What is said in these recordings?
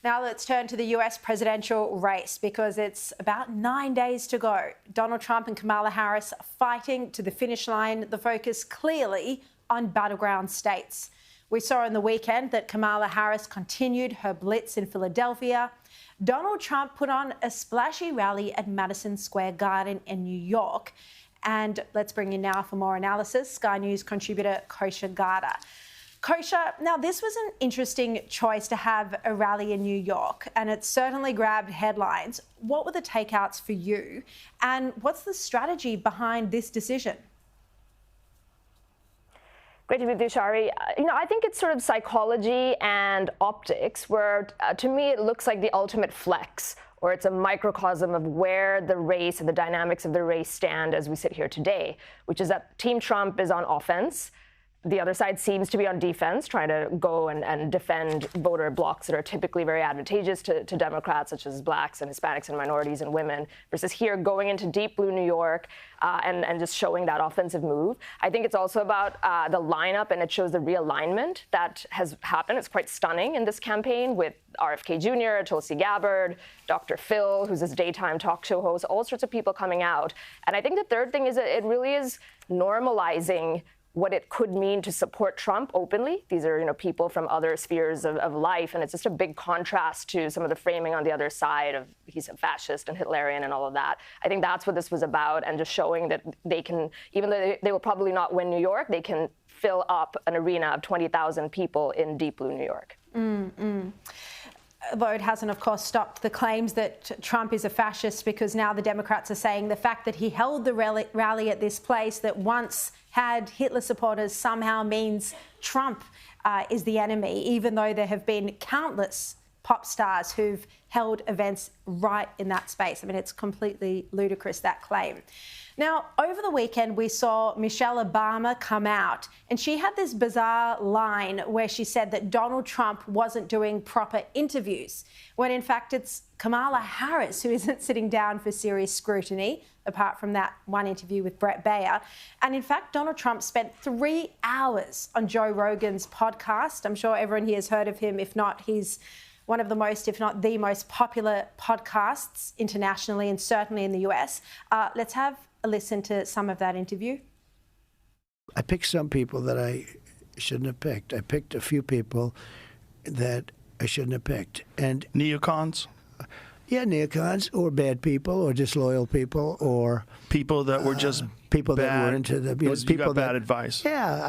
Now let's turn to the US presidential race because it's about 9 days to go. Donald Trump and Kamala Harris are fighting to the finish line, the focus clearly on battleground states. We saw on the weekend that Kamala Harris continued her blitz in Philadelphia. Donald Trump put on a splashy rally at Madison Square Garden in New York. And let's bring in now for more analysis, Sky News contributor Kosha Gada. Kosha, now this was an interesting choice to have a rally in New York, and it certainly grabbed headlines. What were the takeouts for you, and what's the strategy behind this decision? Great to be with you, Sharri. I think it's sort of psychology and optics, where to me it looks like the ultimate flex, or it's a microcosm of where the race and the dynamics of the race stand as we sit here today, which is that Team Trump is on offense. The other side seems to be on defense, trying to go and defend voter blocks that are typically very advantageous to Democrats, such as blacks and Hispanics and minorities and women, versus here going into deep blue New York and just showing that offensive move. I think it's also about the lineup, and it shows the realignment that has happened. It's quite stunning in this campaign with RFK Jr., Tulsi Gabbard, Dr. Phil, who's this daytime talk show host, all sorts of people coming out. And I think the third thing is that it really is normalizing what it could mean to support Trump openly. These are, people from other spheres of life, and it's just a big contrast to some of the framing on the other side of he's a fascist and Hitlerian and all of that. I think that's what this was about, and just showing that they can, even though they will probably not win New York, they can fill up an arena of 20,000 people in deep blue New York. Though it hasn't, of course, stopped the claims that Trump is a fascist, because now the Democrats are saying the fact that he held the rally at this place that once had Hitler supporters somehow means Trump is the enemy, even though there have been countless pop stars who've held events right in that space. I mean, it's completely ludicrous, that claim. Now, over the weekend, we saw Michelle Obama come out, and she had this bizarre line where she said that Donald Trump wasn't doing proper interviews, when in fact it's Kamala Harris who isn't sitting down for serious scrutiny, apart from that one interview with Brett Baer. And in fact, Donald Trump spent 3 hours on Joe Rogan's podcast. I'm sure everyone here has heard of him. If not, he's one of the most, if not the most popular podcasts internationally and certainly in the US. Let's have a listen to some of that interview. I picked some people that I shouldn't have picked. I picked a few people that I shouldn't have picked. And neocons? Yeah, neocons, or bad people, or disloyal people, or people that were just people bad. That were into the people got bad advice. Yeah.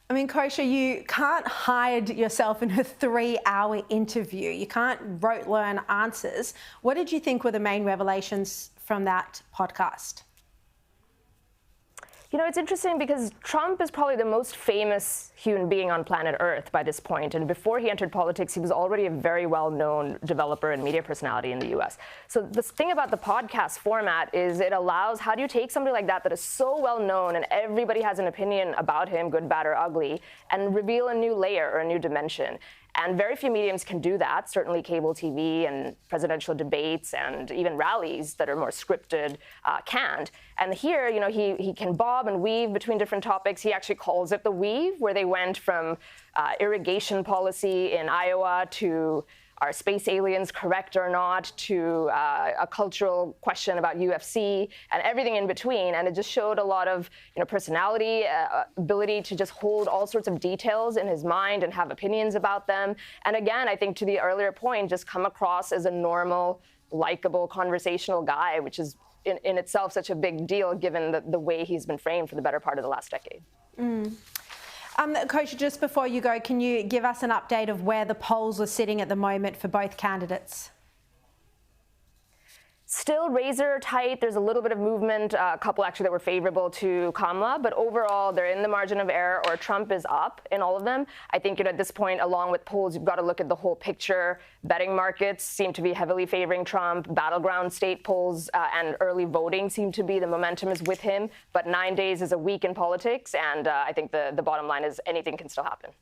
I mean, Kosha, you can't hide yourself in a 3-hour interview. You can't rote learn answers. What did you think were the main revelations from that podcast? It's interesting because Trump is probably the most famous human being on planet Earth by this point. And before he entered politics, he was already a very well-known developer and media personality in the US. So the thing about the podcast format is it allows, how do you take somebody like that is so well-known and everybody has an opinion about him, good, bad, or ugly, and reveal a new layer or a new dimension? And very few mediums can do that. Certainly cable TV and presidential debates and even rallies that are more scripted can't. And here, he can bob and weave between different topics. He actually calls it the weave, where they went from irrigation policy in Iowa to are space aliens correct or not, to a cultural question about UFC and everything in between. And it just showed a lot of personality, ability to just hold all sorts of details in his mind and have opinions about them. And again, I think to the earlier point, just come across as a normal, likable, conversational guy, which is in itself such a big deal given the way he's been framed for the better part of the last decade. Kosha, just before you go, can you give us an update of where the polls are sitting at the moment for both candidates? Still razor tight. There's a little bit of movement, a couple actually that were favorable to Kamala, but overall they're in the margin of error, or Trump is up in all of them. I think at this point, along with polls, you've got to look at the whole picture. Betting markets seem to be heavily favoring Trump. Battleground state polls and early voting seem to be the momentum is with him. But 9 days is a week in politics, and I think the bottom line is anything can still happen.